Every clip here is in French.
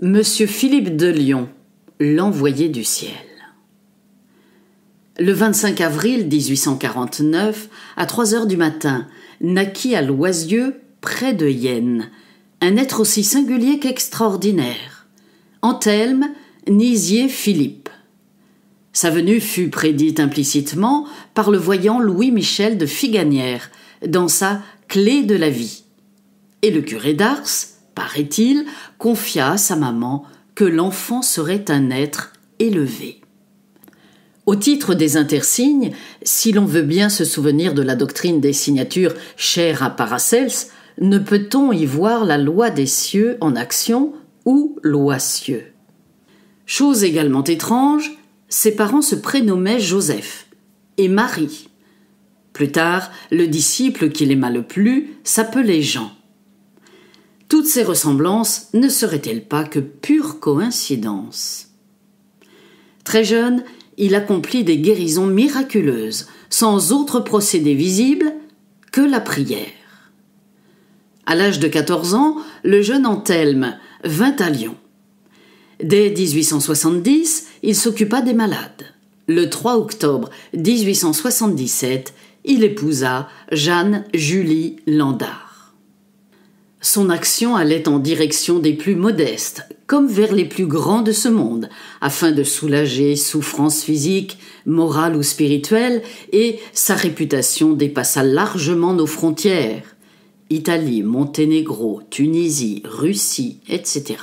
Monsieur Philippe de Lyon, l'envoyé du ciel. Le 25 avril 1849, à 3 heures du matin, naquit à Loisieux, près de Yenne, un être aussi singulier qu'extraordinaire, Anthelme Nizier Philippe. Sa venue fut prédite implicitement par le voyant Louis-Michel de Figanières dans sa Clé de la vie. Et le curé d'Ars, paraît-il, confia à sa maman que l'enfant serait un être élevé. Au titre des intersignes, si l'on veut bien se souvenir de la doctrine des signatures chère à Paracelse, ne peut-on y voir la loi des cieux en action ou l'oisieux. Chose également étrange, ses parents se prénommaient Joseph et Marie. Plus tard, le disciple qu'il aima le plus s'appelait Jean. Toutes ces ressemblances ne seraient-elles pas que pure coïncidence? Très jeune, il accomplit des guérisons miraculeuses, sans autre procédé visible que la prière. À l'âge de 14 ans, le jeune Anthelme vint à Lyon. Dès 1870, il s'occupa des malades. Le 3 octobre 1877, il épousa Jeanne Julie Landard. Son action allait en direction des plus modestes, comme vers les plus grands de ce monde, afin de soulager souffrances physiques, morales ou spirituelles, et sa réputation dépassa largement nos frontières. Italie, Monténégro, Tunisie, Russie, etc.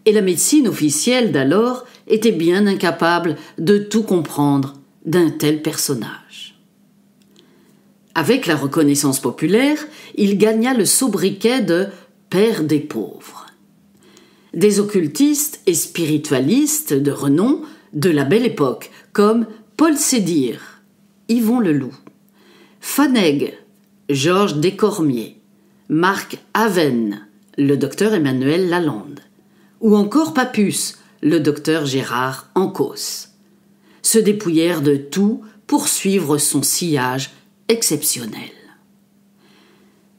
Et la médecine officielle d'alors était bien incapable de tout comprendre d'un tel personnage. Avec la reconnaissance populaire, il gagna le sobriquet de « père des pauvres ». Des occultistes et spiritualistes de renom de la Belle Époque, comme Paul Sédir, Yvon Leloup, Faneg, Georges Descormier, Marc Aven, le docteur Emmanuel Lalande, ou encore Papus, le docteur Gérard Ancos, se dépouillèrent de tout pour suivre son sillage exceptionnel.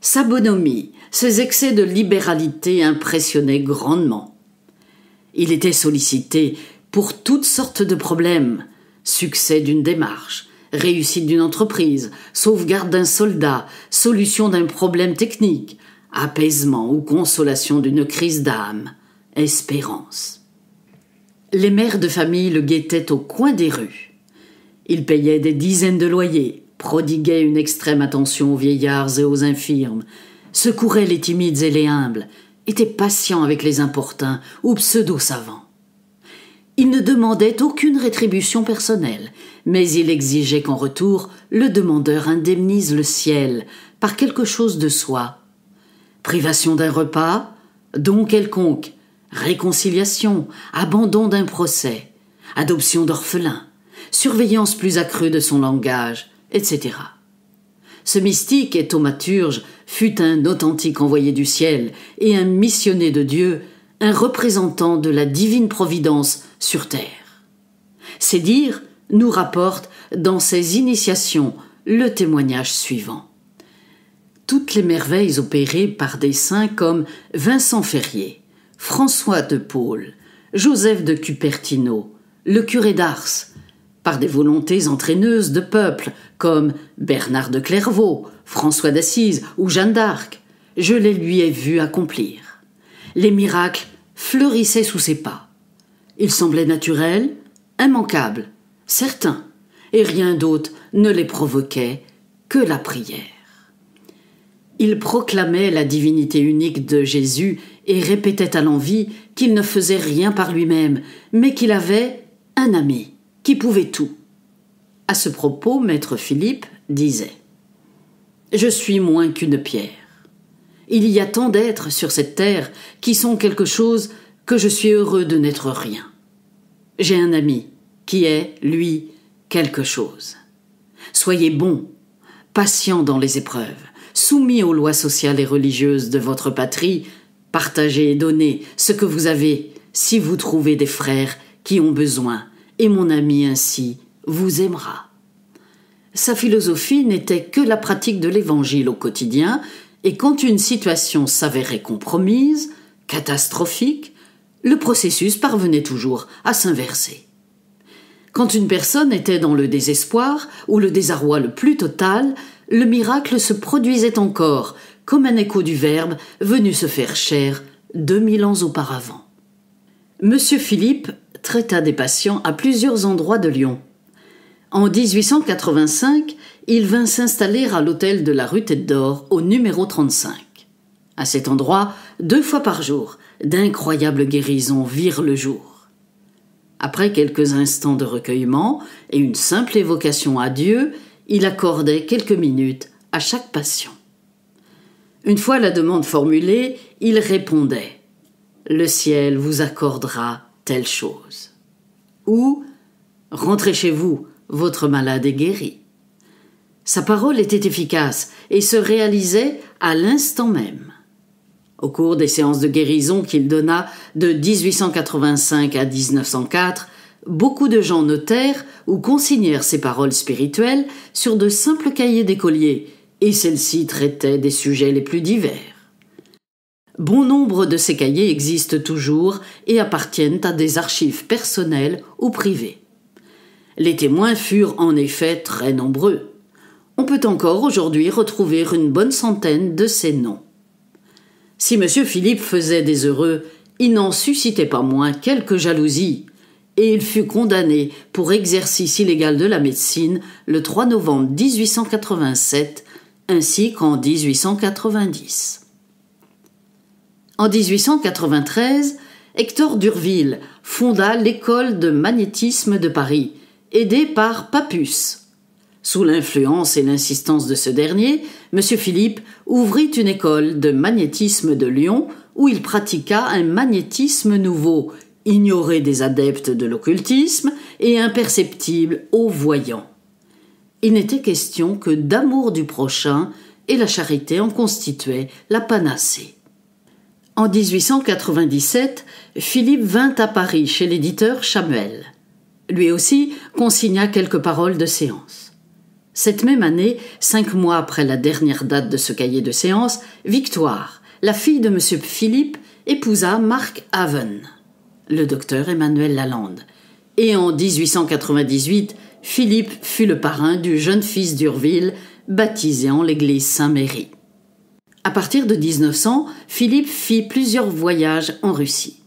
Sa bonhomie, ses excès de libéralité impressionnaient grandement. Il était sollicité pour toutes sortes de problèmes, succès d'une démarche, réussite d'une entreprise, sauvegarde d'un soldat, solution d'un problème technique, apaisement ou consolation d'une crise d'âme, espérance. Les mères de famille le guettaient au coin des rues. Il payait des dizaines de loyers, prodiguait une extrême attention aux vieillards et aux infirmes, secourait les timides et les humbles, était patient avec les importuns ou pseudo-savants. Il ne demandait aucune rétribution personnelle, mais il exigeait qu'en retour, le demandeur indemnise le ciel par quelque chose de soi. Privation d'un repas, don quelconque, réconciliation, abandon d'un procès, adoption d'orphelins, surveillance plus accrue de son langage, etc. Ce mystique et thaumaturge fut un authentique envoyé du ciel et un missionné de Dieu, un représentant de la divine providence sur terre. Sédir nous rapporte dans ses initiations le témoignage suivant. Toutes les merveilles opérées par des saints comme Vincent Ferrier, François de Paule, Joseph de Cupertino, le curé d'Ars, par des volontés entraîneuses de peuple comme Bernard de Clairvaux, François d'Assise ou Jeanne d'Arc, je les lui ai vus accomplir. Les miracles fleurissaient sous ses pas. Ils semblaient naturels, immanquables, certains, et rien d'autre ne les provoquait que la prière. Il proclamait la divinité unique de Jésus et répétait à l'envi qu'il ne faisait rien par lui-même, mais qu'il avait un ami qui pouvait tout. À ce propos, maître Philippe disait « Je suis moins qu'une pierre. Il y a tant d'êtres sur cette terre qui sont quelque chose que je suis heureux de n'être rien. J'ai un ami qui est, lui, quelque chose. Soyez bon, patient dans les épreuves, soumis aux lois sociales et religieuses de votre patrie, partagez et donnez ce que vous avez si vous trouvez des frères qui ont besoin, et mon ami ainsi vous aimera. » Sa philosophie n'était que la pratique de l'Évangile au quotidien, et quand une situation s'avérait compromise, catastrophique, le processus parvenait toujours à s'inverser. Quand une personne était dans le désespoir ou le désarroi le plus total, le miracle se produisait encore, comme un écho du Verbe venu se faire chair 2000 ans auparavant. Monsieur Philippe traita des patients à plusieurs endroits de Lyon. En 1885, il vint s'installer à l'hôtel de la rue Tête d'Or, au numéro 35. À cet endroit, 2 fois par jour, d'incroyables guérisons virent le jour. Après quelques instants de recueillement et une simple évocation à Dieu, il accordait quelques minutes à chaque patient. Une fois la demande formulée, il répondait « Le ciel vous accordera telle chose » ou « Rentrez chez vous, votre malade est guéri ». Sa parole était efficace et se réalisait à l'instant même. Au cours des séances de guérison qu'il donna de 1885 à 1904, beaucoup de gens notèrent ou consignèrent ces paroles spirituelles sur de simples cahiers d'écoliers, et celles-ci traitaient des sujets les plus divers. Bon nombre de ces cahiers existent toujours et appartiennent à des archives personnelles ou privées. Les témoins furent en effet très nombreux. On peut encore aujourd'hui retrouver une bonne centaine de ces noms. Si M. Philippe faisait des heureux, il n'en suscitait pas moins quelques jalousies, et il fut condamné pour exercice illégal de la médecine le 3 novembre 1887, ainsi qu'en 1890. En 1893, Hector d'Urville fonda l'école de magnétisme de Paris, aidé par Papus. Sous l'influence et l'insistance de ce dernier, M. Philippe ouvrit une école de magnétisme de Lyon où il pratiqua un magnétisme nouveau, ignoré des adeptes de l'occultisme et imperceptible aux voyants. Il n'était question que d'amour du prochain et la charité en constituait la panacée. En 1897, Philippe vint à Paris chez l'éditeur Chamuel. Lui aussi consigna quelques paroles de séance. Cette même année, 5 mois après la dernière date de ce cahier de séance, Victoire, la fille de M. Philippe, épousa Marc Haven, le docteur Emmanuel Lalande. Et en 1898, Philippe fut le parrain du jeune fils d'Urville, baptisé en l'église Saint-Méry. À partir de 1900, Philippe fit plusieurs voyages en Russie.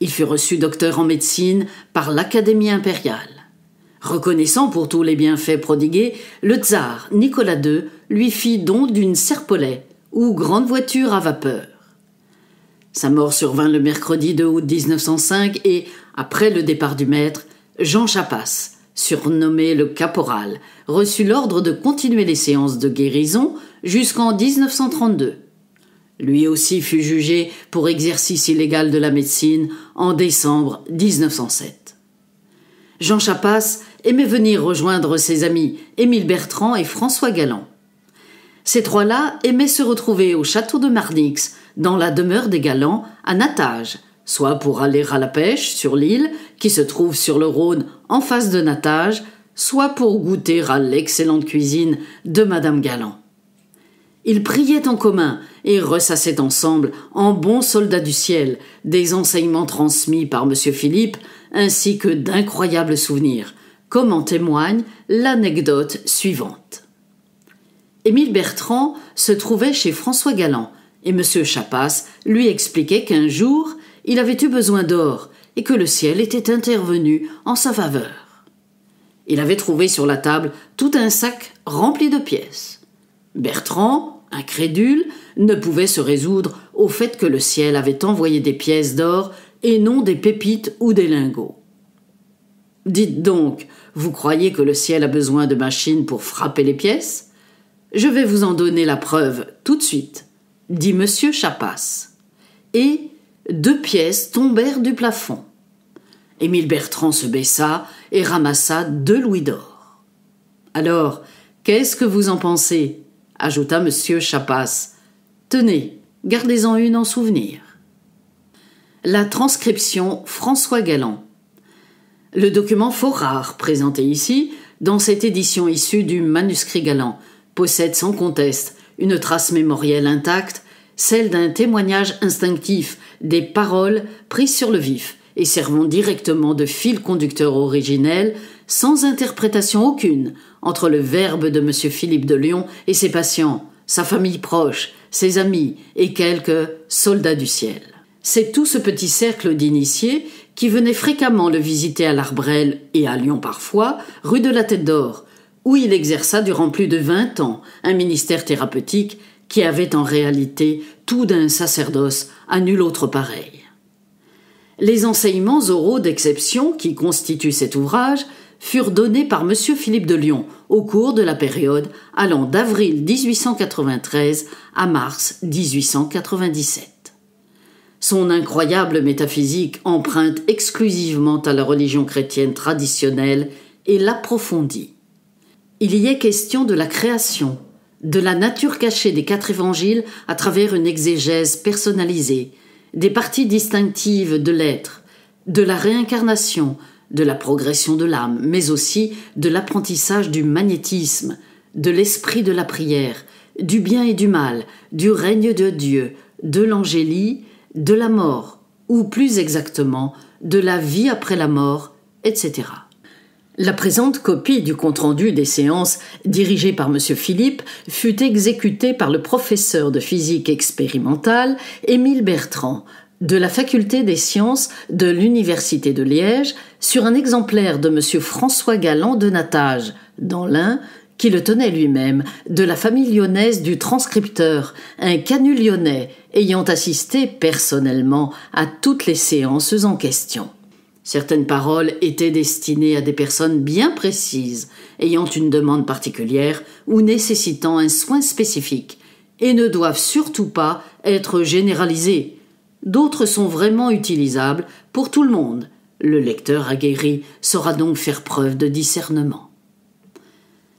Il fut reçu docteur en médecine par l'Académie impériale. Reconnaissant pour tous les bienfaits prodigués, le tsar Nicolas II lui fit don d'une Serpollet, ou grande voiture à vapeur. Sa mort survint le mercredi 2 août 1905 et, après le départ du maître, Jean Chapas, surnommé le Caporal, reçut l'ordre de continuer les séances de guérison jusqu'en 1932. Lui aussi fut jugé pour exercice illégal de la médecine en décembre 1907. Jean Chapas aimait venir rejoindre ses amis Émile Bertrand et François Galland. Ces trois-là aimaient se retrouver au château de Marnix, dans la demeure des Galland, à Natage, soit pour aller à la pêche sur l'île, qui se trouve sur le Rhône en face de Natage, soit pour goûter à l'excellente cuisine de Madame Galland. Ils priaient en commun et ressassaient ensemble, en bons soldats du ciel, des enseignements transmis par M. Philippe, ainsi que d'incroyables souvenirs, comme en témoigne l'anecdote suivante. Émile Bertrand se trouvait chez François Galland, et M. Chapas lui expliquait qu'un jour, il avait eu besoin d'or et que le ciel était intervenu en sa faveur. Il avait trouvé sur la table tout un sac rempli de pièces. Bertrand, incrédule, ne pouvait se résoudre au fait que le ciel avait envoyé des pièces d'or et non des pépites ou des lingots. « Dites donc, vous croyez que le ciel a besoin de machines pour frapper les pièces ? Je vais vous en donner la preuve tout de suite, » dit M. Chapas. Et 2 pièces tombèrent du plafond. Émile Bertrand se baissa et ramassa 2 louis d'or. « Alors, qu'est-ce que vous en pensez ?» ajouta M. Chapas. « Tenez, gardez-en une en souvenir. » La transcription François Galland. Le document fort rare présenté ici, dans cette édition issue du manuscrit Galland, possède sans conteste une trace mémorielle intacte, celle d'un témoignage instinctif des paroles prises sur le vif et servant directement de fil conducteur originel, sans interprétation aucune, entre le verbe de M. Philippe de Lyon et ses patients, sa famille proche, ses amis et quelques soldats du ciel. C'est tout ce petit cercle d'initiés qui venaient fréquemment le visiter à l'Arbrel et à Lyon parfois, rue de la Tête d'Or, où il exerça durant plus de 20 ans un ministère thérapeutique qui avait en réalité tout d'un sacerdoce à nul autre pareil. Les enseignements oraux d'exception qui constituent cet ouvrage furent donnés par M. Philippe de Lyon au cours de la période allant d'avril 1893 à mars 1897. Son incroyable métaphysique emprunte exclusivement à la religion chrétienne traditionnelle et l'approfondit. Il y est question de la création, de la nature cachée des 4 évangiles à travers une exégèse personnalisée, des parties distinctives de l'être, de la réincarnation, de la progression de l'âme, mais aussi de l'apprentissage du magnétisme, de l'esprit de la prière, du bien et du mal, du règne de Dieu, de l'angélie, de la mort, ou plus exactement, de la vie après la mort, etc. La présente copie du compte-rendu des séances dirigées par M. Philippe fut exécutée par le professeur de physique expérimentale Émile Bertrand de la faculté des sciences de l'Université de Liège sur un exemplaire de M. François Galland de Natage, dans l'Ain, qui le tenait lui-même, de la famille lyonnaise du transcripteur, un canu lyonnais ayant assisté personnellement à toutes les séances en question. Certaines paroles étaient destinées à des personnes bien précises, ayant une demande particulière ou nécessitant un soin spécifique, et ne doivent surtout pas être généralisées. D'autres sont vraiment utilisables pour tout le monde. Le lecteur aguerri saura donc faire preuve de discernement.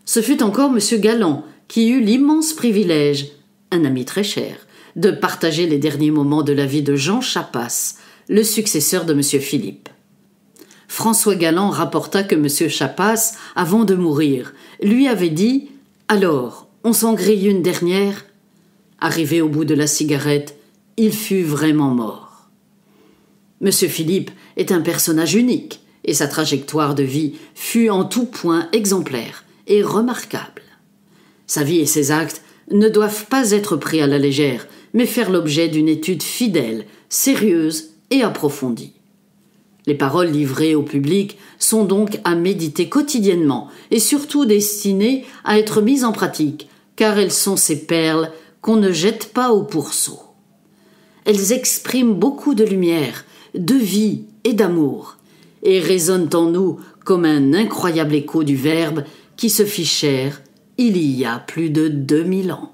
Ce fut encore M. Galland qui eut l'immense privilège, un ami très cher, de partager les derniers moments de la vie de Jean Chapas, le successeur de M. Philippe. François Galland rapporta que M. Chapas, avant de mourir, lui avait dit « Alors, on s'en grille une dernière ?» Arrivé au bout de la cigarette, il fut vraiment mort. M. Philippe est un personnage unique et sa trajectoire de vie fut en tout point exemplaire et remarquable. Sa vie et ses actes ne doivent pas être pris à la légère, mais faire l'objet d'une étude fidèle, sérieuse et approfondie. Les paroles livrées au public sont donc à méditer quotidiennement et surtout destinées à être mises en pratique, car elles sont ces perles qu'on ne jette pas au pourceau. Elles expriment beaucoup de lumière, de vie et d'amour, et résonnent en nous comme un incroyable écho du Verbe qui se fit chair il y a plus de 2000 ans.